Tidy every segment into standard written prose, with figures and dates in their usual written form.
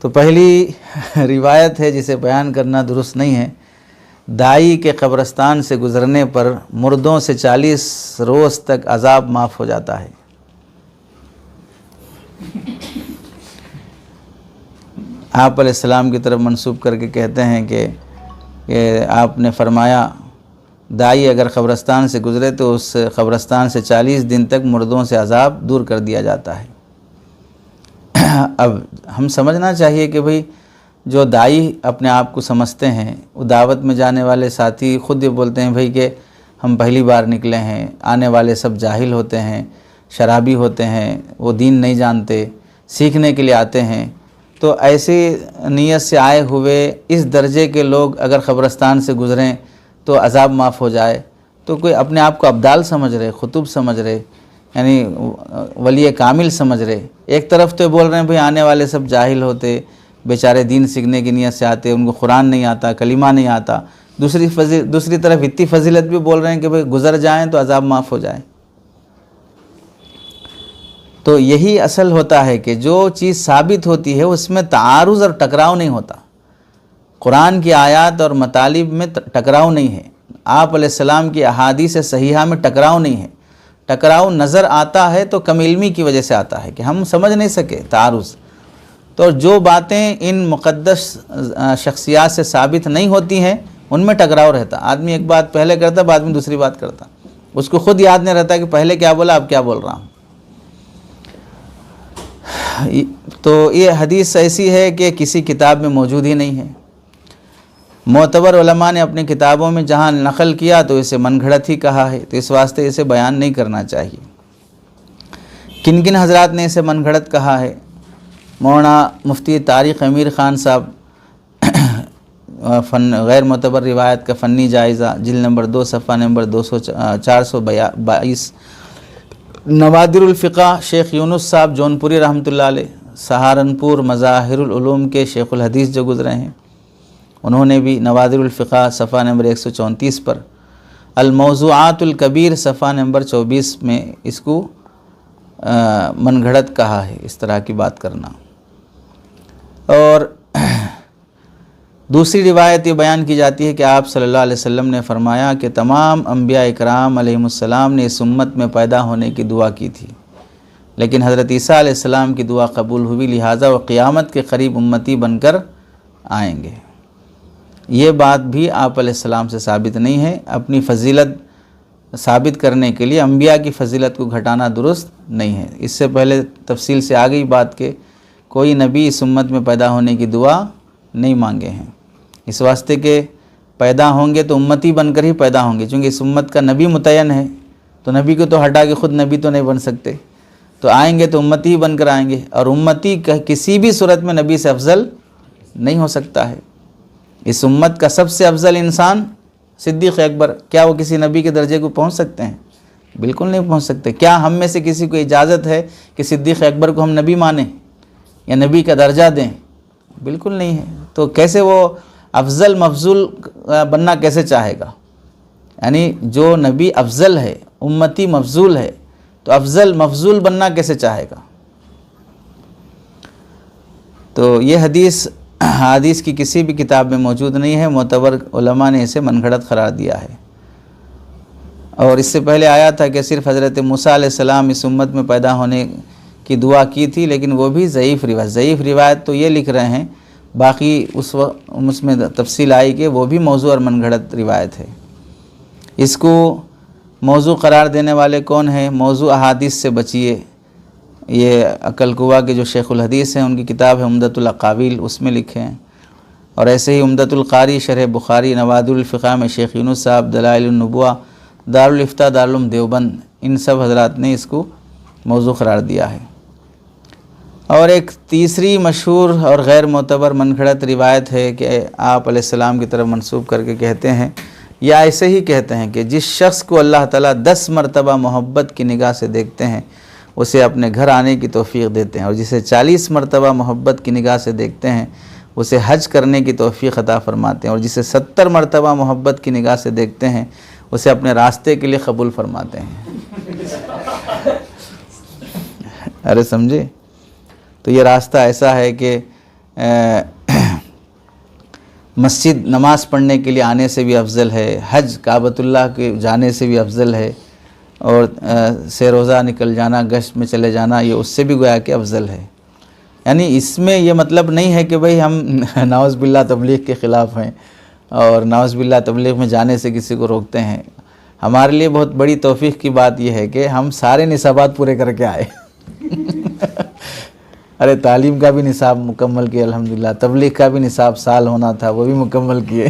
تو پہلی روایت ہے جسے بیان کرنا درست نہیں ہے، دائی کے قبرستان سے گزرنے پر مردوں سے 40 روز تک عذاب معاف ہو جاتا ہے۔ آپ علیہ السلام کی طرف منسوب کر کے کہتے ہیں کہ آپ نے فرمایا دائی اگر قبرستان سے گزرے تو اس قبرستان سے 40 دن تک مردوں سے عذاب دور کر دیا جاتا ہے۔ اب ہم سمجھنا چاہیے کہ بھئی جو دائی اپنے آپ کو سمجھتے ہیں، وہ دعوت میں جانے والے ساتھی خود یہ بولتے ہیں بھئی کہ ہم پہلی بار نکلے ہیں، آنے والے سب جاہل ہوتے ہیں، شرابی ہوتے ہیں، وہ دین نہیں جانتے، سیکھنے کے لیے آتے ہیں۔ تو ایسی نیت سے آئے ہوئے اس درجے کے لوگ اگر قبرستان سے گزریں تو عذاب معاف ہو جائے، تو کوئی اپنے آپ کو ابدال سمجھ رہے، خطب سمجھ رہے، یعنی ولی کامل سمجھ رہے۔ ایک طرف تو بول رہے ہیں بھئی آنے والے سب جاہل ہوتے، بیچارے دین سیکھنے کی نیت سے آتے، ان کو قرآن نہیں آتا، کلمہ نہیں آتا۔ دوسری طرف اتنی فضیلت بھی بول رہے ہیں کہ بھئی گزر جائیں تو عذاب معاف ہو جائے۔ تو یہی اصل ہوتا ہے کہ جو چیز ثابت ہوتی ہے اس میں تعارض اور ٹکراؤ نہیں ہوتا۔ قرآن کی آیات اور مطالب میں ٹکراؤ نہیں ہے، آپ علیہ السلام کی احادیث صحیحہ میں ٹکراؤ نہیں ہے۔ ٹکراؤ نظر آتا ہے تو کم علمی کی وجہ سے آتا ہے کہ ہم سمجھ نہیں سکے تعارض۔ تو جو باتیں ان مقدس شخصیات سے ثابت نہیں ہوتی ہیں ان میں ٹکراؤ رہتا۔ آدمی ایک بات پہلے کرتا، بعد میں دوسری بات کرتا، اس کو خود یاد نہیں رہتا کہ پہلے کیا بولا، اب کیا بول رہا ہوں۔ تو یہ حدیث ایسی ہے کہ کسی کتاب میں موجود ہی نہیں ہے۔ معتبر علماء نے اپنی کتابوں میں جہاں نقل کیا تو اسے من گھڑت ہی کہا ہے، تو اس واسطے اسے بیان نہیں کرنا چاہیے۔ کن کن حضرات نے اسے من گھڑت کہا ہے؟ مولانا مفتی طارق امیر خان صاحب غیر معتبر روایت کا فنی جائزہ جلد نمبر 2 صفحہ نمبر 422۔ نوادر الفقہ شیخ یونس صاحب جونپوری رحمۃ اللہ علیہ، سہارنپور مظاہر العلوم کے شیخ الحدیث جو گزرے ہیں، انہوں نے بھی نوادر الفقہ صفحہ نمبر 134 پر، الموضوعات الکبیر صفحہ نمبر 24 میں اس کو من گھڑت کہا ہے، اس طرح کی بات کرنا۔ اور دوسری روایت یہ بیان کی جاتی ہے کہ آپ صلی اللہ علیہ وسلم نے فرمایا کہ تمام انبیاء اکرام علیہم السلام نے اس امت میں پیدا ہونے کی دعا کی تھی، لیکن حضرت عیسیٰ علیہ السلام کی دعا قبول ہوئی، لہٰذا وہ قیامت کے قریب امتی بن کر آئیں گے۔ یہ بات بھی آپ علیہ السلام سے ثابت نہیں ہے۔ اپنی فضیلت ثابت کرنے کے لیے انبیاء کی فضیلت کو گھٹانا درست نہیں ہے۔ اس سے پہلے تفصیل سے آگئی بات کہ کوئی نبی اس امت میں پیدا ہونے کی دعا نہیں مانگے ہیں، اس واسطے کہ پیدا ہوں گے تو امتی بن کر ہی پیدا ہوں گے، چونکہ اس امت کا نبی متعین ہے، تو نبی کو تو ہٹا کے خود نبی تو نہیں بن سکتے، تو آئیں گے تو امتی ہی بن کر آئیں گے، اور امتی کسی بھی صورت میں نبی سے افضل نہیں ہو سکتا ہے۔ اس امت کا سب سے افضل انسان صدیق اکبر، کیا وہ کسی نبی کے درجے کو پہنچ سکتے ہیں؟ بالکل نہیں پہنچ سکتے۔ کیا ہم میں سے کسی کو اجازت ہے کہ صدیق اکبر کو ہم نبی مانیں یا نبی کا درجہ دیں؟ بالکل نہیں ہے۔ تو کیسے وہ افضل مفضول بننا کیسے چاہے گا؟ یعنی جو نبی افضل ہے، امتی مفضول ہے، تو افضل مفضول بننا کیسے چاہے گا؟ تو یہ حدیث کی کسی بھی کتاب میں موجود نہیں ہے، معتبر علماء نے اسے من گھڑت قرار دیا ہے۔ اور اس سے پہلے آیا تھا کہ صرف حضرت موسیٰ علیہ السلام اس امت میں پیدا ہونے کی دعا کی تھی، لیکن وہ بھی ضعیف روایت تو یہ لکھ رہے ہیں، باقی اس میں تفصیل آئی کہ وہ بھی موضوع اور من گھڑت روایت ہے۔ اس کو موضوع قرار دینے والے کون ہیں؟ موضوع احادیث سے بچیے، یہ عقل قوا کے جو شیخ الحدیث ہیں ان کی کتاب ہے عمدۃ الاقاویل، اس میں لکھے ہیں۔ اور ایسے ہی عمدۃ القاری شرح بخاری، نوادر الفقہ میں شیخ یونس صاحب، دلائل النبوہ، دارالفتاء دارالعلوم دیوبند، ان سب حضرات نے اس کو موضوع قرار دیا ہے۔ اور ایک تیسری مشہور اور غیر معتبر من گھڑت روایت ہے کہ آپ علیہ السلام کی طرف منسوب کر کے کہتے ہیں یا ایسے ہی کہتے ہیں کہ جس شخص کو اللہ تعالیٰ 10 مرتبہ محبت کی نگاہ سے دیکھتے ہیں اسے اپنے گھر آنے کی توفیق دیتے ہیں، اور جسے 40 مرتبہ محبت کی نگاہ سے دیکھتے ہیں اسے حج کرنے کی توفیق عطا فرماتے ہیں، اور جسے 70 مرتبہ محبت کی نگاہ سے دیکھتے ہیں اسے اپنے راستے کے لیے قبول فرماتے ہیں۔ ارے سمجھے؟ تو یہ راستہ ایسا ہے کہ مسجد نماز پڑھنے کے لیے آنے سے بھی افضل ہے، حج کعبۃ اللہ کے جانے سے بھی افضل ہے، اور سے روزہ نکل جانا، گشت میں چلے جانا، یہ اس سے بھی گویا کہ افضل ہے۔ یعنی اس میں یہ مطلب نہیں ہے کہ بھئی ہم نعوذ باللہ تبلیغ کے خلاف ہیں اور نعوذ باللہ تبلیغ میں جانے سے کسی کو روکتے ہیں۔ ہمارے لیے بہت بڑی توفیق کی بات یہ ہے کہ ہم سارے نصابات پورے کر کے آئے۔ ارے تعلیم کا بھی نصاب مکمل کیے الحمدللہ، تبلیغ کا بھی نصاب سال ہونا تھا وہ بھی مکمل کیے،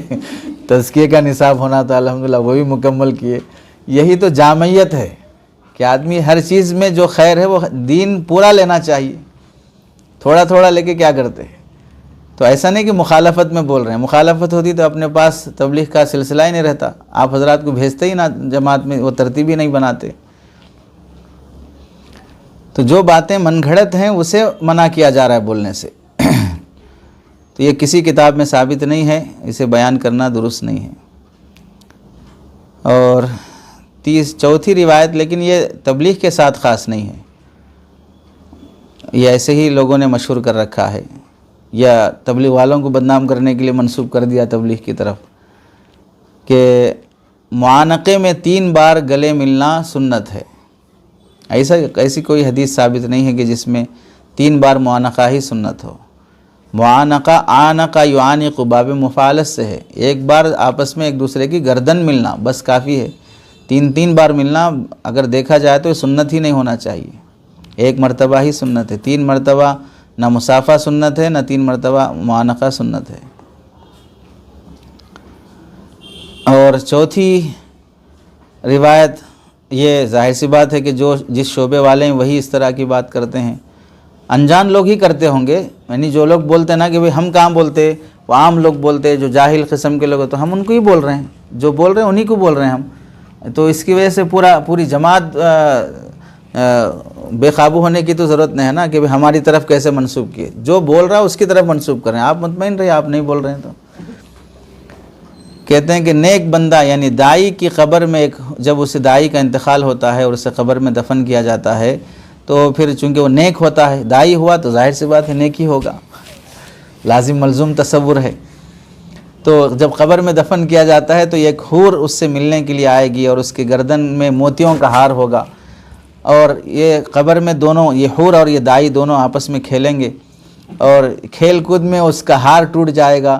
تزکیے کا نصاب ہونا تھا الحمدللہ وہ بھی مکمل کیے۔ یہی تو جامعیت ہے کہ آدمی ہر چیز میں جو خیر ہے وہ دین پورا لینا چاہیے، تھوڑا تھوڑا لے کے کیا کرتے ہیں؟ تو ایسا نہیں کہ مخالفت میں بول رہے ہیں، مخالفت ہوتی تو اپنے پاس تبلیغ کا سلسلہ ہی نہیں رہتا، آپ حضرات کو بھیجتے ہی نہ جماعت میں، وہ ترتیب ہی نہیں بناتے۔ تو جو باتیں من گھڑت ہیں اسے منع کیا جا رہا ہے بولنے سے، تو یہ کسی کتاب میں ثابت نہیں ہے، اسے بیان کرنا درست نہیں ہے۔ اور چوتھی روایت، لیکن یہ تبلیغ کے ساتھ خاص نہیں ہے، یہ ایسے ہی لوگوں نے مشہور کر رکھا ہے، یا تبلیغ والوں کو بدنام کرنے کے لیے منسوب کر دیا تبلیغ کی طرف، کہ معانقے میں 3 بار گلے ملنا سنت ہے۔ ایسی کوئی حدیث ثابت نہیں ہے کہ جس میں 3 بار معانقہ ہی سنت ہو۔ معانقہ آنقہ یعانق باب مفعلت سے ہے، ایک بار آپس میں ایک دوسرے کی گردن ملنا بس کافی ہے، 3 بار ملنا اگر دیکھا جائے تو یہ سنت ہی نہیں ہونا چاہیے، 1 مرتبہ ہی سنت ہے، 3 مرتبہ نہ مصافہ سنت ہے، نہ 3 مرتبہ معانقہ سنت ہے۔ اور چوتھی روایت، یہ ظاہر سی بات ہے کہ جو جس شعبے والے ہیں وہی اس طرح کی بات کرتے ہیں، انجان لوگ ہی کرتے ہوں گے، یعنی جو لوگ بولتے ہیں نا کہ بھئی ہم کہاں بولتے، وہ عام لوگ بولتے، جو جاہل قسم کے لوگ تو ہم ان کو ہی بول رہے ہیں، جو بول رہے ہیں انہی کو بول رہے ہیں ہم، تو اس کی وجہ سے پوری جماعت بے قابو ہونے کی تو ضرورت نہیں ہے نا کہ ہماری طرف کیسے منسوب کیے، جو بول رہا ہے اس کی طرف منسوب کریں، آپ مطمئن رہیے آپ نہیں بول رہے ہیں۔ تو کہتے ہیں کہ نیک بندہ یعنی داعی کی قبر میں جب اسے داعی کا انتقال ہوتا ہے اور اسے قبر میں دفن کیا جاتا ہے تو پھر چونکہ وہ نیک ہوتا ہے، داعی ہوا تو ظاہر سی بات ہے نیک ہی ہوگا، لازم ملزوم تصور ہے۔ تو جب قبر میں دفن کیا جاتا ہے تو ایک حور اس سے ملنے کے لیے آئے گی اور اس کی گردن میں موتیوں کا ہار ہوگا، اور یہ قبر میں دونوں، یہ حور اور یہ داعی دونوں آپس میں کھیلیں گے، اور کھیل کود میں اس کا ہار ٹوٹ جائے گا،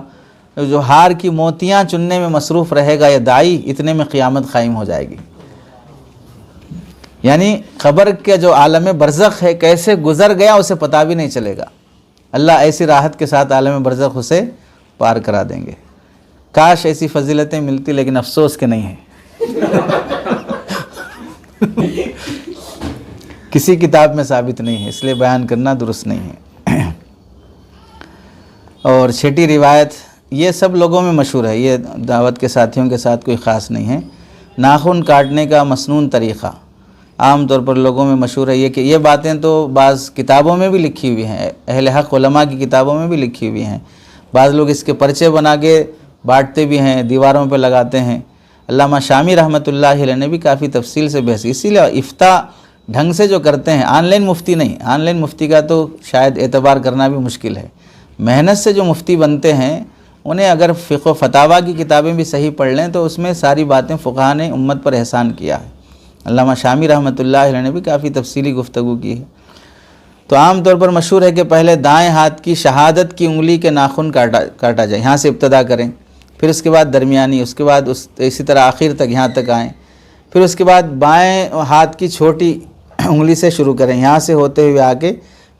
جو ہار کی موتیاں چننے میں مصروف رہے گا یہ داعی، اتنے میں قیامت قائم ہو جائے گی۔ یعنی قبر کے جو عالم برزخ ہے کیسے گزر گیا اسے پتہ بھی نہیں چلے گا، اللہ ایسی راحت کے ساتھ عالم برزخ اسے پار کرا دیں گے۔ کاش ایسی فضیلتیں ملتی، لیکن افسوس کہ نہیں ہے، کسی کتاب میں ثابت نہیں ہے، اس لیے بیان کرنا درست نہیں ہے۔ اور چھٹی روایت، یہ سب لوگوں میں مشہور ہے، یہ دعوت کے ساتھیوں کے ساتھ کوئی خاص نہیں ہے، ناخن کاٹنے کا مسنون طریقہ عام طور پر لوگوں میں مشہور ہے، یہ باتیں تو بعض کتابوں میں بھی لکھی ہوئی ہیں، اہل حق علماء کی کتابوں میں بھی لکھی ہوئی ہیں، بعض لوگ اس کے پرچے بنا کے بانٹتے بھی ہیں، دیواروں پہ لگاتے ہیں۔ علامہ شامی رحمۃ اللہ علیہ نے بھی کافی تفصیل سے بحث، اسی لیے افتاء ڈھنگ سے جو کرتے ہیں، آن لائن مفتی نہیں، آن لائن مفتی کا تو شاید اعتبار کرنا بھی مشکل ہے، محنت سے جو مفتی بنتے ہیں انہیں اگر فقہ و فتاویٰ کی کتابیں بھی صحیح پڑھ لیں تو اس میں ساری باتیں فقہاء نے امت پر احسان کیا ہے۔ علامہ شامی رحمۃ اللہ علیہ نے بھی کافی تفصیلی گفتگو کی ہے۔ تو عام طور پر مشہور ہے کہ پہلے دائیں ہاتھ کی شہادت کی انگلی کے ناخن کاٹا جائے، یہاں سے ابتدا کریں، پھر اس کے بعد درمیانی، اس کے بعد اسی طرح آخر تک یہاں تک آئیں، پھر اس کے بعد بائیں ہاتھ کی چھوٹی انگلی سے شروع کریں، یہاں سے ہوتے ہوئے آ کے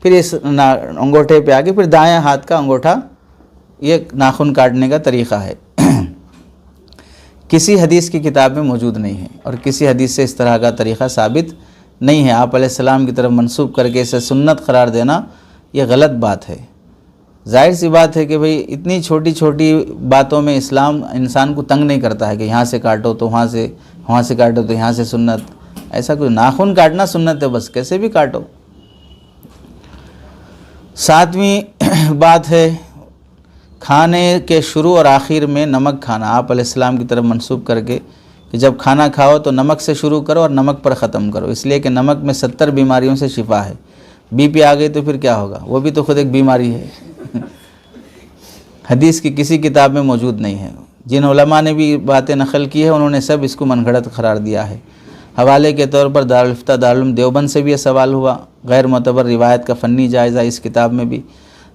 پھر اس انگوٹھے پہ آ کے پھر دائیں ہاتھ کا انگوٹھا، یہ ناخن کاٹنے کا طریقہ ہے۔ کسی حدیث کی کتاب میں موجود نہیں ہے، اور کسی حدیث سے اس طرح کا طریقہ ثابت نہیں ہے، آپ علیہ السلام کی طرف منسوب کر کے اسے سنت قرار دینا یہ غلط بات ہے۔ ظاہر سی بات ہے کہ بھئی اتنی چھوٹی چھوٹی باتوں میں اسلام انسان کو تنگ نہیں کرتا ہے کہ یہاں سے کاٹو تو وہاں سے کاٹو تو یہاں سے سنت، ایسا کوئی ناخن کاٹنا سنت ہے، بس کیسے بھی کاٹو۔ 7ویں بات ہے کھانے کے شروع اور آخر میں نمک کھانا، آپ علیہ السلام کی طرف منسوب کر کے کہ جب کھانا کھاؤ تو نمک سے شروع کرو اور نمک پر ختم کرو، اس لیے کہ نمک میں 70 بیماریوں سے شفا ہے۔ بی پی آ گئی تو پھر کیا ہوگا، وہ بھی تو خود ایک بیماری ہے، حدیث کی کسی کتاب میں موجود نہیں ہے۔ جن علماء نے بھی باتیں نقل کی ہے انہوں نے سب اس کو من گھڑت قرار دیا ہے۔ حوالے کے طور پر دارالفتہ دارالعلوم دیوبند سے بھی یہ سوال ہوا، غیر معتبر روایت کا فنی جائزہ اس کتاب میں بھی۔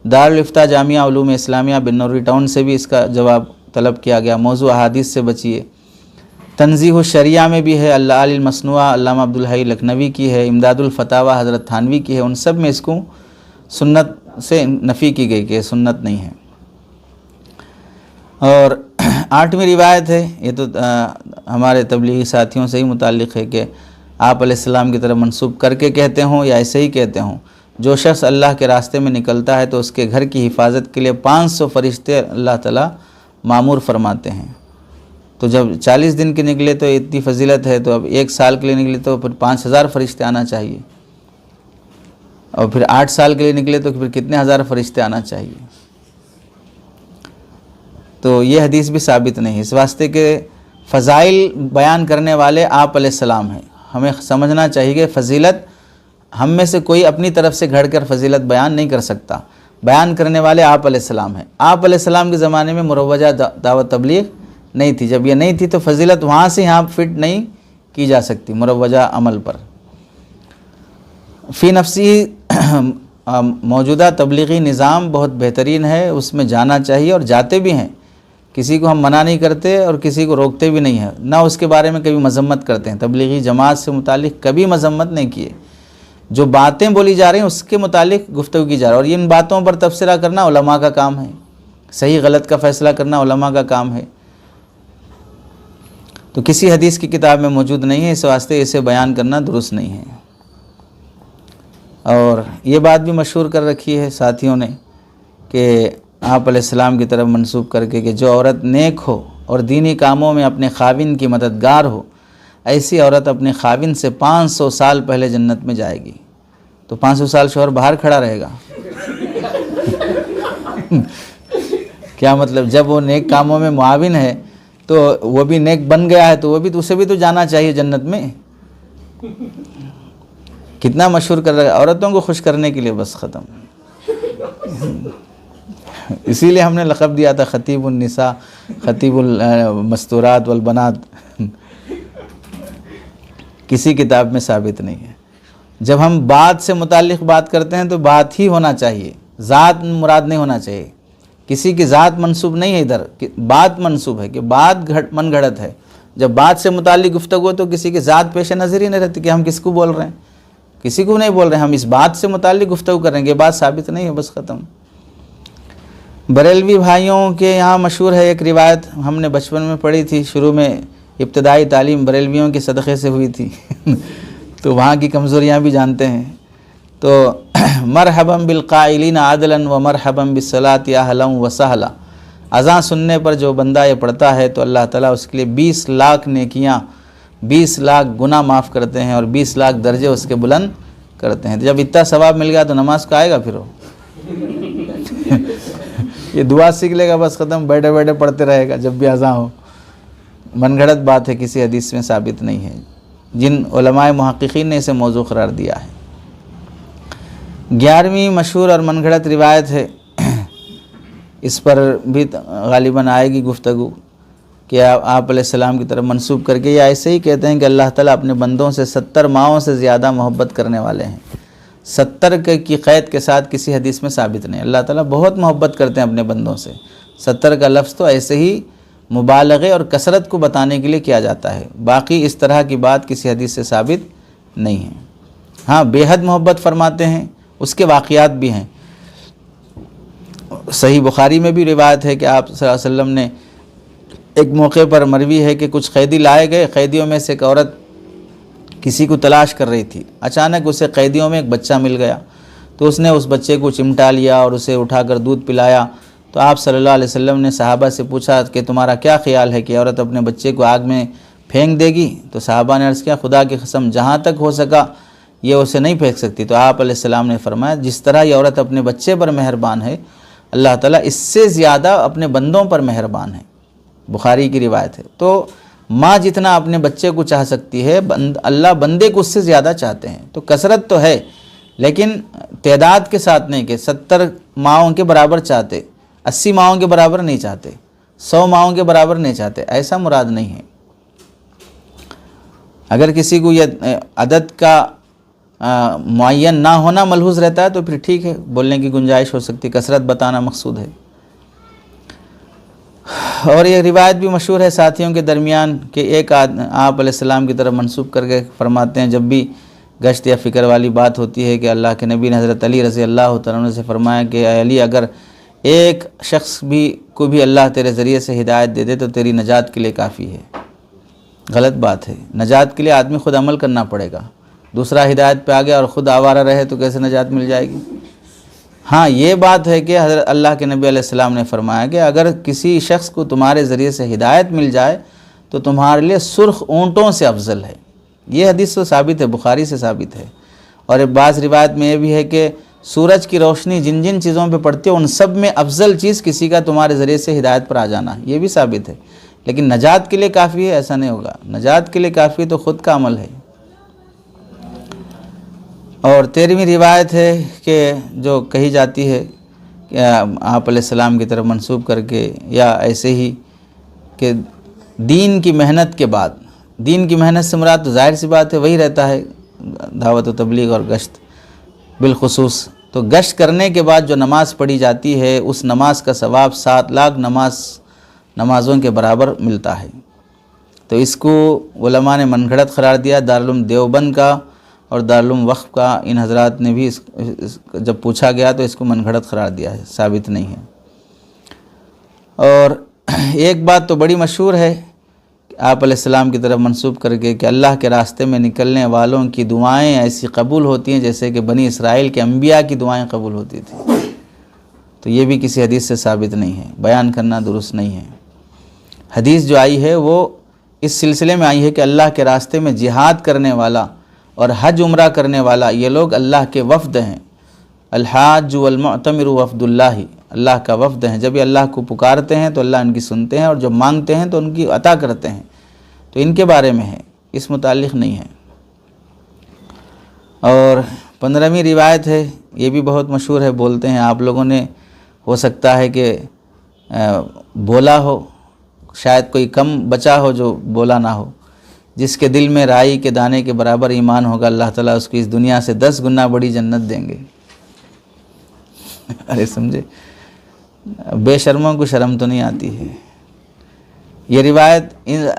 دارالفتہ جامعہ علوم اسلامیہ بنوری ٹاؤن سے بھی اس کا جواب طلب کیا گیا، موضوع احادیث سے بچیے۔ تنزیہ الشریعہ میں بھی ہے، العالی المصنوعہ علامہ عبدالحی لکھنوی کی ہے، امداد الفتاویٰ حضرت تھانوی کی ہے، ان سب میں اس کو سنت سے نفی کی گئی کہ سنت نہیں ہے۔ اور 8ویں روایت ہے، یہ تو ہمارے تبلیغی ساتھیوں سے ہی متعلق ہے کہ آپ علیہ السلام کی طرف منسوب کر کے کہتے ہوں یا ایسے ہی کہتے ہوں، جو شخص اللہ کے راستے میں نکلتا ہے تو اس کے گھر کی حفاظت کے لیے 500 فرشتے اللہ تعالیٰ معمور فرماتے ہیں۔ تو جب 40 دن کے نکلے تو اتنی فضیلت ہے، تو اب 1 سال کے لیے نکلے تو پھر 5000 فرشتے آنا چاہیے، اور پھر 8 سال کے لیے نکلے تو پھر کتنے ہزار فرشتے آنا چاہیے۔ تو یہ حدیث بھی ثابت نہیں ہے، اس واسطے کہ فضائل بیان کرنے والے آپ علیہ السلام ہیں۔ ہمیں سمجھنا چاہیے کہ فضیلت ہم میں سے کوئی اپنی طرف سے گھڑ کر فضیلت بیان نہیں کر سکتا، بیان کرنے والے آپ علیہ السلام ہیں۔ آپ علیہ السلام کے زمانے میں مروجہ دعوت تبلیغ نہیں تھی، جب یہ نہیں تھی تو فضیلت وہاں سے یہاں فٹ نہیں کی جا سکتی مروجہ عمل پر۔ فی نفسی موجودہ تبلیغی نظام بہت بہترین ہے، اس میں جانا چاہیے اور جاتے بھی ہیں، کسی کو ہم منع نہیں کرتے اور کسی کو روکتے بھی نہیں ہیں، نہ اس کے بارے میں کبھی مذمت کرتے ہیں۔ تبلیغی جماعت سے متعلق کبھی مذمت نہیں کیے، جو باتیں بولی جا رہی ہیں اس کے متعلق گفتگو کی جا رہی ہے، اور ان باتوں پر تبصرہ کرنا علماء کا کام ہے، صحیح غلط کا فیصلہ کرنا علماء کا کام ہے۔ تو کسی حدیث کی کتاب میں موجود نہیں ہے، اس واسطے اسے بیان کرنا درست نہیں ہے۔ اور یہ بات بھی مشہور کر رکھی ہے ساتھیوں نے کہ آپ علیہ السلام کی طرف منسوب کر کے کہ جو عورت نیک ہو اور دینی کاموں میں اپنے خاوند کی مددگار ہو، ایسی عورت اپنے خاوند سے 500 سال پہلے جنت میں جائے گی۔ تو 500 سال شوہر باہر کھڑا رہے گا؟ کیا مطلب؟ جب وہ نیک کاموں میں معاون ہے تو وہ بھی نیک بن گیا ہے تو وہ بھی تو اسے بھی تو جانا چاہیے جنت میں۔ کتنا مشہور کر رہا ہے عورتوں کو خوش کرنے کے لیے، بس ختم۔ اسی لیے ہم نے لقب دیا تھا خطیب النساء، خطیب المستورات والبنات۔ کسی کتاب میں ثابت نہیں ہے۔ جب ہم بات سے متعلق بات کرتے ہیں تو بات ہی ہونا چاہیے، ذات مراد نہیں ہونا چاہیے۔ کسی کی ذات منسوب نہیں ہے، ادھر بات منسوب ہے کہ بات من گھڑت ہے۔ جب بات سے متعلق گفتگو تو کسی کی ذات پیش نظر ہی نہیں رہتی کہ ہم کس کو بول رہے ہیں، کسی کو نہیں بول رہے ہیں، ہم اس بات سے متعلق گفتگو کریں گے، بات ثابت نہیں ہے، بس ختم۔ بریلوی بھائیوں کے یہاں مشہور ہے ایک روایت، ہم نے بچپن میں پڑھی تھی، شروع میں ابتدائی تعلیم بریلویوں کے صدقے سے ہوئی تھی تو وہاں کی کمزوریاں بھی جانتے ہیں۔ تو مرحبا بالقائلین عدلا و مرحبا بالصلاۃ اہلا و سہلا، اذان سننے پر جو بندہ یہ پڑھتا ہے تو اللہ تعالیٰ اس کے لیے 20 لاکھ نیکیاں، 20 لاکھ گناہ معاف کرتے ہیں اور 20 لاکھ درجے اس کے بلند کرتے ہیں۔ تو جب اتنا ثواب مل گیا تو نماز کو آئے گا پھر وہ یہ دعا سیکھ لے گا، بس ختم، بیٹھے بیٹھے پڑھتے رہے گا جب بھی اذان ہو۔ من گھڑت بات ہے، کسی حدیث میں ثابت نہیں ہے، جن علماء محققین نے اسے موضوع قرار دیا ہے۔ 11ویں مشہور اور من گھڑت روایت ہے، اس پر بھی غالباً آئے گی گفتگو، کہ آپ علیہ السلام کی طرف منسوب کر کے یہ ایسے ہی کہتے ہیں کہ اللہ تعالیٰ اپنے بندوں سے 70 ماؤں سے زیادہ محبت کرنے والے ہیں۔ 70 کی قید کے ساتھ کسی حدیث میں ثابت نہیں۔ اللہ تعالیٰ بہت محبت کرتے ہیں اپنے بندوں سے، 70 کا لفظ تو ایسے ہی مبالغے اور کثرت کو بتانے کے لیے کیا جاتا ہے، باقی اس طرح کی بات کسی حدیث سے ثابت نہیں ہے۔ ہاں بے حد محبت فرماتے ہیں، اس کے واقعات بھی ہیں۔ صحیح بخاری میں بھی روایت ہے کہ آپ صلی اللہ علیہ وسلم نے ایک موقع پر مروی ہے کہ کچھ قیدی لائے گئے، قیدیوں میں سے ایک عورت کسی کو تلاش کر رہی تھی، اچانک اسے قیدیوں میں ایک بچہ مل گیا، تو اس نے اس بچے کو چمٹا لیا اور اسے اٹھا کر دودھ پلایا۔ تو آپ صلی اللہ علیہ وسلم نے صحابہ سے پوچھا کہ تمہارا کیا خیال ہے کہ عورت اپنے بچے کو آگ میں پھینک دے گی؟ تو صحابہ نے عرض کیا خدا کی قسم جہاں تک ہو سکا یہ اسے نہیں پھینک سکتی۔ تو آپ علیہ السلام نے فرمایا جس طرح یہ عورت اپنے بچے پر مہربان ہے، اللہ تعالیٰ اس سے زیادہ اپنے بندوں پر مہربان ہے، بخاری کی روایت ہے۔ تو ماں جتنا اپنے بچے کو چاہ سکتی ہے، اللہ بندے کو اس سے زیادہ چاہتے ہیں۔ تو کثرت تو ہے لیکن تعداد کے ساتھ نہیں کہ 70 ماؤں کے برابر چاہتے، 80 ماؤں کے برابر نہیں چاہتے، 100 ماؤں کے برابر نہیں چاہتے، ایسا مراد نہیں ہے۔ اگر کسی کو یہ عدد کا معین نہ ہونا ملحوظ رہتا ہے تو پھر ٹھیک ہے، بولنے کی گنجائش ہو سکتی، کثرت بتانا مقصود ہے۔ اور یہ روایت بھی مشہور ہے ساتھیوں کے درمیان کہ ایک آپ علیہ السلام کی طرف منسوب کر کے فرماتے ہیں، جب بھی گشت یا فکر والی بات ہوتی ہے کہ اللہ کے نبی نے حضرت علی رضی اللہ تعالیٰ عنہ سے فرمایا کہ اے علی، اگر ایک شخص کو بھی اللہ تیرے ذریعے سے ہدایت دے دے تو تیری نجات کے لیے کافی ہے۔ غلط بات ہے، نجات کے لیے آدمی خود عمل کرنا پڑے گا، دوسرا ہدایت پہ آ گیا اور خود آوارہ رہے تو کیسے نجات مل جائے گی؟ ہاں یہ بات ہے کہ حضرت اللہ کے نبی علیہ السلام نے فرمایا کہ اگر کسی شخص کو تمہارے ذریعے سے ہدایت مل جائے تو تمہارے لیے سرخ اونٹوں سے افضل ہے۔ یہ حدیث تو ثابت ہے، بخاری سے ثابت ہے۔ اور بعض روایت میں یہ بھی ہے کہ سورج کی روشنی جن جن چیزوں پہ پڑتی ہے ان سب میں افضل چیز کسی کا تمہارے ذریعے سے ہدایت پر آ جانا ہے، یہ بھی ثابت ہے۔ لیکن نجات کے لیے کافی ہے ایسا نہیں ہوگا، نجات کے لیے کافی تو خود کا عمل ہے۔ اور 13ویں روایت ہے کہ جو کہی جاتی ہے کہ آپ علیہ السلام کی طرف منسوب کر کے یا ایسے ہی کہ دین کی محنت کے بعد، دین کی محنت سے مراد تو ظاہر سی بات ہے وہی رہتا ہے، دعوت و تبلیغ اور گشت بالخصوص۔ تو گشت کرنے کے بعد جو نماز پڑھی جاتی ہے اس نماز کا ثواب 7 لاکھ نمازوں کے برابر ملتا ہے۔ تو اس کو علماء نے من گھڑت قرار دیا، دارالعلوم دیوبند کا اور دارالعلوم وقف کا ان حضرات نے بھی جب پوچھا گیا تو اس کو من گھڑت قرار دیا ہے، ثابت نہیں ہے۔ اور ایک بات تو بڑی مشہور ہے کہ آپ علیہ السلام کی طرف منسوب کر کے کہ اللہ کے راستے میں نکلنے والوں کی دعائیں ایسی قبول ہوتی ہیں جیسے کہ بنی اسرائیل کے انبیاء کی دعائیں قبول ہوتی تھیں۔ تو یہ بھی کسی حدیث سے ثابت نہیں ہے، بیان کرنا درست نہیں ہے۔ حدیث جو آئی ہے وہ اس سلسلے میں آئی ہے کہ اللہ کے راستے میں جہاد کرنے والا اور حج عمرہ کرنے والا یہ لوگ اللہ کے وفد ہیں۔ الحاج والمعتمر وفد اللہ، اللہ کا وفد ہیں۔ جب یہ اللہ کو پکارتے ہیں تو اللہ ان کی سنتے ہیں، اور جب مانگتے ہیں تو ان کی عطا کرتے ہیں۔ تو ان کے بارے میں ہے، اس متعلق نہیں ہے۔ اور 15ویں روایت ہے، یہ بھی بہت مشہور ہے، بولتے ہیں آپ لوگوں نے ہو سکتا ہے کہ بولا ہو، شاید کوئی کم بچا ہو جو بولا نہ ہو، جس کے دل میں رائی کے دانے کے برابر ایمان ہوگا اللہ تعالیٰ اس کی اس دنیا سے 10 گنا بڑی جنت دیں گے۔ ارے سمجھے، بے شرموں کو شرم تو نہیں آتی ہے۔ یہ روایت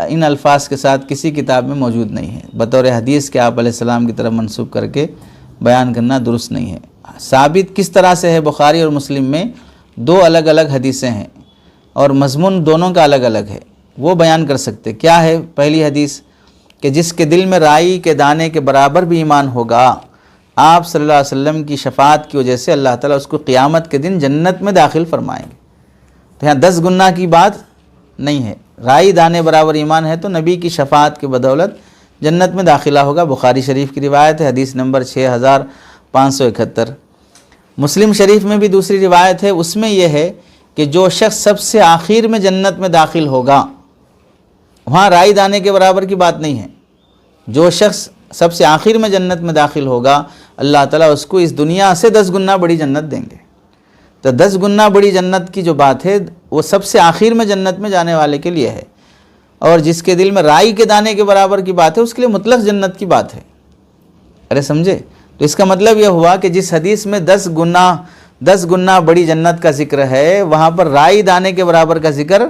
ان الفاظ کے ساتھ کسی کتاب میں موجود نہیں ہے، بطور حدیث کے آپ علیہ السلام کی طرف منسوب کر کے بیان کرنا درست نہیں ہے۔ ثابت کس طرح سے ہے؟ بخاری اور مسلم میں 2 الگ الگ حدیثیں ہیں اور مضمون دونوں کا الگ الگ ہے، وہ بیان کر سکتے۔ کیا ہے پہلی حدیث؟ کہ جس کے دل میں رائی کے دانے کے برابر بھی ایمان ہوگا، آپ صلی اللہ علیہ وسلم کی شفاعت کی وجہ سے اللہ تعالیٰ اس کو قیامت کے دن جنت میں داخل فرمائیں گے۔ تو یہاں 10 گنا کی بات نہیں ہے، رائی دانے برابر ایمان ہے تو نبی کی شفاعت کی بدولت جنت میں داخلہ ہوگا۔ بخاری شریف کی روایت ہے، حدیث نمبر 6571۔ مسلم شریف میں بھی دوسری روایت ہے، اس میں یہ ہے کہ جو شخص سب سے آخر میں جنت میں داخل ہوگا، وہاں رائی دانے کے برابر کی بات نہیں ہے، جو شخص سب سے آخر میں جنت میں داخل ہوگا اللہ تعالیٰ اس کو اس دنیا سے 10 گنا بڑی جنت دیں گے۔ تو 10 گنا بڑی جنت کی جو بات ہے وہ سب سے آخر میں جنت میں جانے والے کے لیے ہے، اور جس کے دل میں رائی کے دانے کے برابر کی بات ہے اس کے لیے مطلق جنت کی بات ہے۔ ارے سمجھے؟ تو اس کا مطلب یہ ہوا کہ جس حدیث میں 10 گنا بڑی جنت کا ذکر ہے وہاں پر رائی دانے کے برابر کا ذکر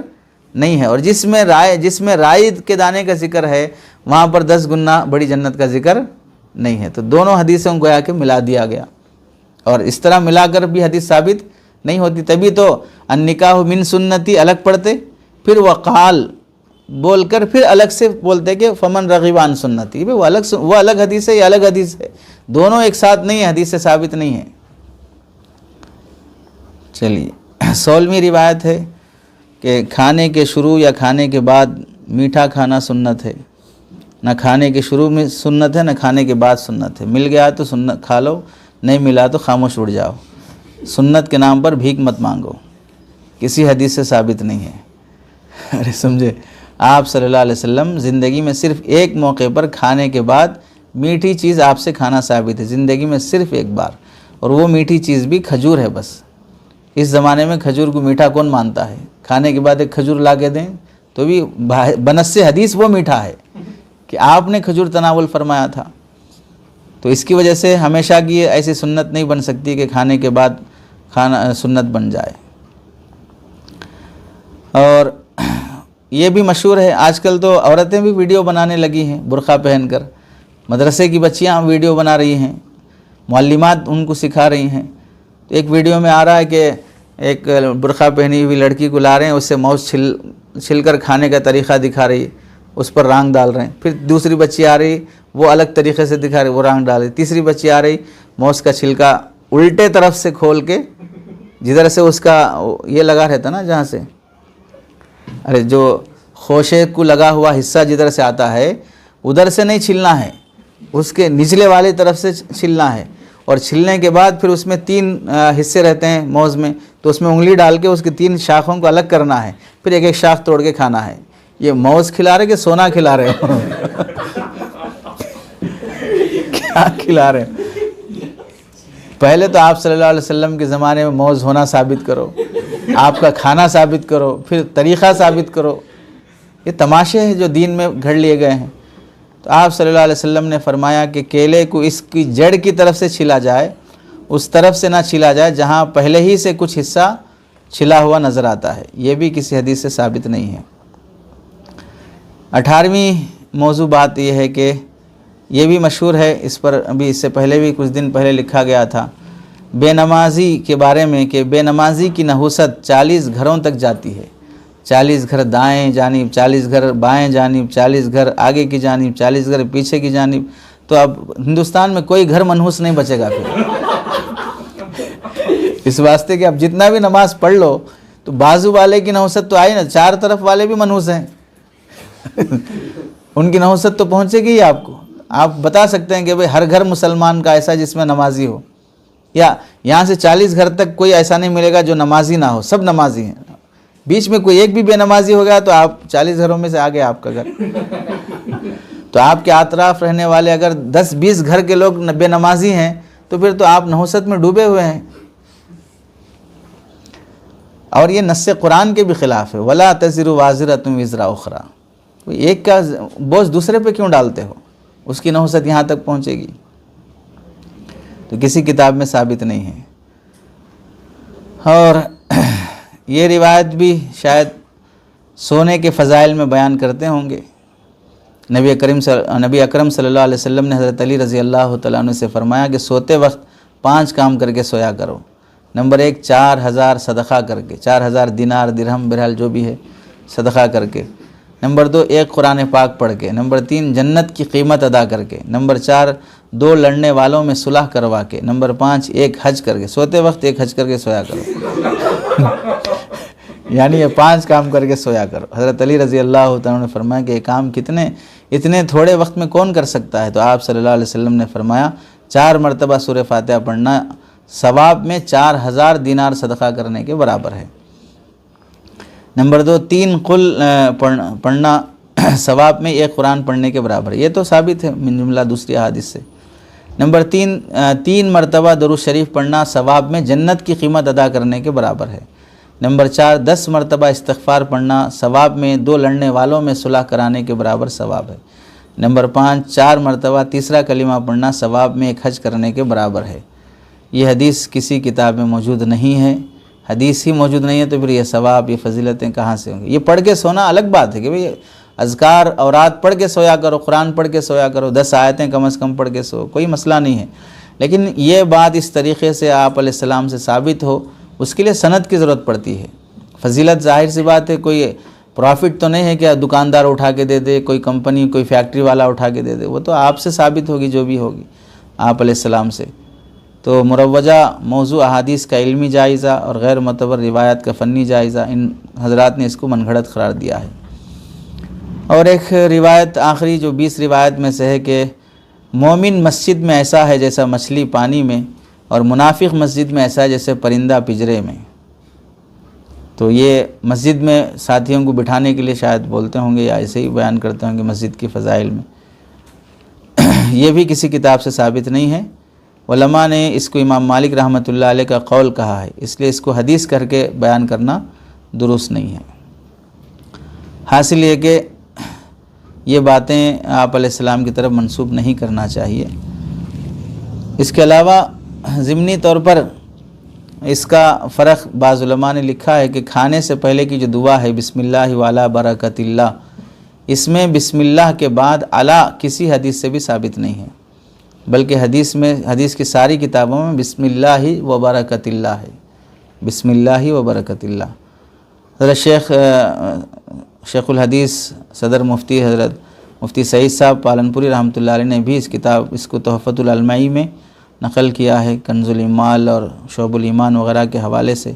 نہیں ہے، اور جس میں رائی کے دانے کا ذکر ہے وہاں پر 10 گنا بڑی جنت کا ذکر نہیں ہے۔ تو دونوں حدیثوں کو گویا کہ ملا دیا گیا، اور اس طرح ملا کر بھی حدیث ثابت نہیں ہوتی۔ تبھی تو النکاح من سنتی الگ پڑھتے، پھر وقال بول کر پھر الگ سے بولتے کہ فمن رغب عن سنتی، وہ الگ حدیث ہے، یہ الگ حدیث ہے، دونوں ایک ساتھ نہیں ہے، حدیث سے ثابت نہیں ہے۔ چلیے 16ویں روایت ہے کہ کھانے کے شروع یا کھانے کے بعد میٹھا کھانا سنت ہے۔ نہ کھانے کے شروع میں سنت ہے نہ کھانے کے بعد سنت ہے، مل گیا تو سنت کھا لو، نہیں ملا تو خاموش اڑ جاؤ۔ سنت کے نام پر بھیک مت مانگو، کسی حدیث سے ثابت نہیں ہے۔ ارے سمجھے، آپ صلی اللہ علیہ وسلم زندگی میں صرف ایک موقع پر کھانے کے بعد میٹھی چیز آپ سے کھانا ثابت ہے، زندگی میں صرف ایک بار، اور وہ میٹھی چیز بھی کھجور ہے بس۔ اس زمانے میں کھجور کو میٹھا کون مانتا ہے؟ کھانے کے بعد ایک کھجور لا کے دیں تو بھی بنص حدیث وہ میٹھا ہے کہ آپ نے کھجور تناول فرمایا تھا۔ تو اس کی وجہ سے ہمیشہ کی ایسی سنت نہیں بن سکتی کہ کھانے کے بعد کھانا سنت بن جائے۔ اور یہ بھی مشہور ہے، آج کل تو عورتیں بھی ویڈیو بنانے لگی ہیں برقع پہن کر، مدرسے کی بچیاں ویڈیو بنا رہی ہیں، معلمات ان کو سکھا رہی ہیں۔ تو ایک ویڈیو میں آ رہا ہے کہ ایک برقع پہنی ہوئی لڑکی کو لا رہے ہیں، اس سے موز چھل کر کھانے کا طریقہ دکھا رہی ہے، اس پر رانگ ڈال رہے ہیں۔ پھر دوسری بچی آ رہی، وہ الگ طریقے سے دکھا رہی، وہ رانگ ڈال رہی۔ تیسری بچی آ رہی، موز کا چھلکا الٹے طرف سے کھول کے، جدھر سے اس کا یہ لگا رہتا نا، جہاں سے جو خوشے کو لگا ہوا حصہ جدھر سے آتا ہے ادھر سے نہیں چھلنا ہے، اس کے نچلے والی طرف سے چھلنا ہے۔ اور چھلنے کے بعد پھر اس میں 3 حصے رہتے ہیں موز میں، تو اس میں انگلی ڈال کے اس کی 3 شاخوں کو الگ کرنا ہے، پھر ایک ایک شاخ توڑ کے کھانا ہے۔ یہ موز کھلا رہے کہ سونا کھلا رہے ہو؟ کیا کھلا رہے ہو؟ پہلے تو آپ صلی اللہ علیہ وسلم کے زمانے میں موز ہونا ثابت کرو، آپ کا کھانا ثابت کرو، پھر طریقہ ثابت کرو۔ یہ تماشے ہیں جو دین میں گھڑ لیے گئے ہیں۔ تو آپ صلی اللہ علیہ وسلم نے فرمایا کہ کیلے کو اس کی جڑ کی طرف سے چھلا جائے، اس طرف سے نہ چھلا جائے جہاں پہلے ہی سے کچھ حصہ چھلا ہوا نظر آتا ہے۔ یہ بھی کسی حدیث سے ثابت نہیں ہے۔ 18ویں موضوع بات یہ ہے کہ یہ بھی مشہور ہے، اس پر ابھی اس سے پہلے بھی کچھ دن پہلے لکھا گیا تھا، بے نمازی کے بارے میں کہ بے نمازی کی نحوست 40 گھروں تک جاتی ہے۔ 40 گھر دائیں جانب، 40 گھر بائیں جانب، 40 گھر آگے کی جانب، 40 گھر پیچھے کی جانب۔ تو اب ہندوستان میں کوئی گھر منحوس نہیں بچے گا پھر، اس واسطے کہ اب جتنا بھی نماز پڑھ لو تو بازو والے کی نحوست تو آئی نا، 4 طرف والے بھی منحوس ہیں، ان کی نحوست تو پہنچے گی آپ کو۔ آپ بتا سکتے ہیں کہ بھئی ہر گھر مسلمان کا ایسا جس میں نمازی ہو، یا یہاں سے 40 گھر تک کوئی ایسا نہیں ملے گا جو نمازی نہ ہو، سب نمازی ہیں۔ بیچ میں کوئی ایک بھی بے نمازی ہو گیا تو آپ 40 گھروں میں سے آگے آپ کا گھر۔ تو آپ کے اطراف رہنے والے اگر 10-20 گھر کے لوگ بے نمازی ہیں تو پھر تو آپ نحوست میں ڈوبے ہوئے ہیں۔ اور یہ نص قرآن کے بھی خلاف ہے، وَلَا تَزِرُ وَازِرَةٌ وِزْرَ أُخْرَىٰ، ایک کا بوجھ دوسرے پہ کیوں ڈالتے ہو؟ اس کی نحوست یہاں تک پہنچے گی۔ تو کسی کتاب میں ثابت نہیں ہے۔ اور یہ روایت بھی شاید سونے کے فضائل میں بیان کرتے ہوں گے۔ نبی اکرم صلی اللہ علیہ وسلم نے حضرت علی رضی اللہ تعالیٰ عنہ سے فرمایا کہ سوتے وقت 5 کام کر کے سویا کرو۔ نمبر 1، 4000 صدقہ کر کے، 4000 دینار درہم برحال جو بھی ہے صدقہ کر کے۔ نمبر 2، 1 قرآن پاک پڑھ کے۔ نمبر 3، جنت کی قیمت ادا کر کے۔ نمبر 4، 2 لڑنے والوں میں صلح کروا کے۔ نمبر 5، 1 حج کر کے۔ سوتے وقت 1 حج کر کے سویا کرو۔ یعنی یہ 5 کام کر کے سویا کرو۔ حضرت علی رضی اللہ تعالیٰ نے فرمایا کہ یہ کام اتنے تھوڑے وقت میں کون کر سکتا ہے؟ تو آپ صلی اللہ علیہ وسلم نے فرمایا 4 مرتبہ سورہ فاتحہ پڑھنا ثواب میں 4000 دینار صدقہ کرنے کے برابر ہے۔ نمبر 2، 3 قل پڑھنا ثواب میں 1 قرآن پڑھنے کے برابر ہے۔ یہ تو ثابت ہے من جملہ دوسری احادیث سے۔ نمبر 3 مرتبہ درود شریف پڑھنا ثواب میں جنت کی قیمت ادا کرنے کے برابر ہے۔ نمبر 4، 10 مرتبہ استغفار پڑھنا ثواب میں 2 لڑنے والوں میں صلح کرانے کے برابر ثواب ہے۔ نمبر 5، 4 مرتبہ تیسرا کلمہ پڑھنا ثواب میں 1 حج کرنے کے برابر ہے۔ یہ حدیث کسی کتاب میں موجود نہیں ہے۔ حدیث ہی موجود نہیں ہے تو پھر یہ ثواب، یہ فضیلتیں کہاں سے ہوں گی؟ یہ پڑھ کے سونا الگ بات ہے کہ بھئی اذکار اورات پڑھ کے سویا کرو، قرآن پڑھ کے سویا کرو، 10 آیتیں کم از کم پڑھ کے سو، کوئی مسئلہ نہیں ہے۔ لیکن یہ بات اس طریقے سے آپ علیہ السلام سے ثابت ہو، اس کے لیے سند کی ضرورت پڑتی ہے۔ فضیلت ظاہر سی بات ہے، کوئی پروفٹ تو نہیں ہے کہ دکاندار اٹھا کے دے دے، کوئی کمپنی، کوئی فیکٹری والا اٹھا کے دے دے، وہ تو آپ سے ثابت ہوگی جو بھی ہوگی آپ علیہ السلام سے۔ تو مروجہ موضوع احادیث کا علمی جائزہ اور غیر معتبر روایت کا فنی جائزہ، ان حضرات نے اس کو من گھڑت قرار دیا ہے۔ اور ایک روایت آخری جو 20 روایت میں سے ہے کہ مومن مسجد میں ایسا ہے جیسا مچھلی پانی میں، اور منافق مسجد میں ایسا ہے جیسے پرندہ پجرے میں۔ تو یہ مسجد میں ساتھیوں کو بٹھانے کے لیے شاید بولتے ہوں گے یا ایسے ہی بیان کرتے ہوں گے مسجد کی فضائل میں۔ یہ بھی کسی کتاب سے ثابت نہیں ہے، علماء نے اس کو امام مالک رحمۃ اللہ علیہ کا قول کہا ہے، اس لیے اس کو حدیث کر کے بیان کرنا درست نہیں ہے۔ حاصل یہ کہ یہ باتیں آپ علیہ السلام کی طرف منسوب نہیں کرنا چاہیے۔ اس کے علاوہ ضمنی طور پر اس کا فرق بعض علماء نے لکھا ہے کہ کھانے سے پہلے کی جو دعا ہے بسم اللہ وعلی برکت اللہ، اس میں بسم اللہ کے بعد علی کسی حدیث سے بھی ثابت نہیں ہے، بلکہ حدیث کی ساری کتابوں میں بسم اللہ و برکت اللہ ہے، بسم اللہ و برکت اللہ۔ حضرت شیخ الحدیث صدر مفتی حضرت مفتی سعید صاحب پالنپوری رحمۃ اللہ علیہ نے بھی اس کو تحفۃ العلمائی میں نقل کیا ہے، کنز الایمال اور شعب الایمان وغیرہ کے حوالے سے،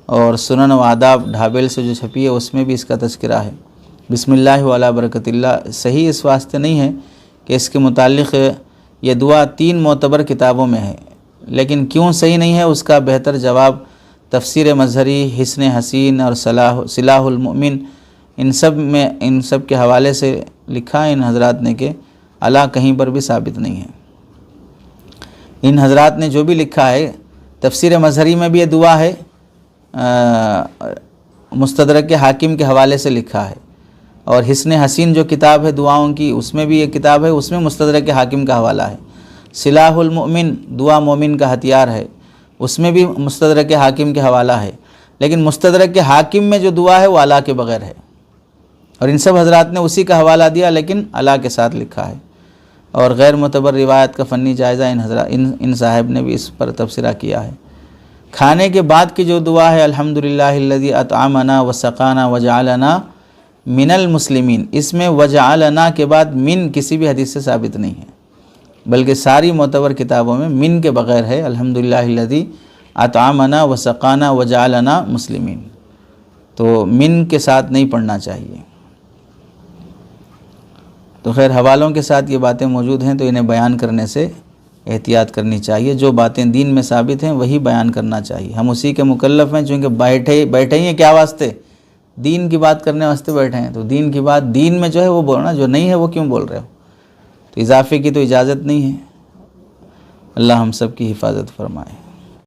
اور سنن و آداب ڈھابیل سے جو چھپی ہے اس میں بھی اس کا تذکرہ ہے۔ بسم اللہ وعلی برکت اللہ صحیح اس واسطے نہیں ہے کہ اس کے متعلق یہ دعا 3 معتبر کتابوں میں ہے، لیکن کیوں صحیح نہیں ہے اس کا بہتر جواب تفسیر مظہری، حسن حسین اور صلاح المؤمن ان سب کے حوالے سے لکھا ہے ان حضرات نے کہ علی کہیں پر بھی ثابت نہیں ہے۔ ان حضرات نے جو بھی لکھا ہے، تفسیر مظہری میں بھی یہ دعا ہے، مستدرک حاکم کے حوالے سے لکھا ہے، اور حسن حسین جو کتاب ہے دعاؤں کی اس میں بھی یہ کتاب ہے، اس میں مستدرک حاکم کا حوالہ ہے۔ صلاح المؤمن دعا مومن کا ہتھیار ہے، اس میں بھی مستدرک حاکم کے حوالہ ہے، لیکن مستدرک حاکم میں جو دعا ہے وہ علی کے بغیر ہے، اور ان سب حضرات نے اسی کا حوالہ دیا لیکن علی کے ساتھ لکھا ہے، اور غیر معتبر روایت کا فنی جائزہ ان صاحب نے بھی اس پر تبصرہ کیا ہے۔ کھانے کے بعد کی جو دعا ہے الحمدللہ الذی اطعمنا وسقانا وجعلنا من المسلمین، اس میں وجعلنا کے بعد من کسی بھی حدیث سے ثابت نہیں ہے، بلکہ ساری معتبر کتابوں میں من کے بغیر ہے، الحمدللہ الذی اطعمنا وسقانا وجعلنا مسلمین، تو من کے ساتھ نہیں پڑھنا چاہیے۔ تو خیر حوالوں کے ساتھ یہ باتیں موجود ہیں تو انہیں بیان کرنے سے احتیاط کرنی چاہیے، جو باتیں دین میں ثابت ہیں وہی بیان کرنا چاہیے، ہم اسی کے مکلف ہیں، چونکہ بیٹھے ہی ہیں کیا واسطے؟ دین کی بات کرنے واسطے بیٹھے ہیں، تو دین کی بات دین میں جو ہے وہ بولنا، جو نہیں ہے وہ کیوں بول رہے ہو؟ تو اضافے کی تو اجازت نہیں ہے۔ اللہ ہم سب کی حفاظت فرمائے۔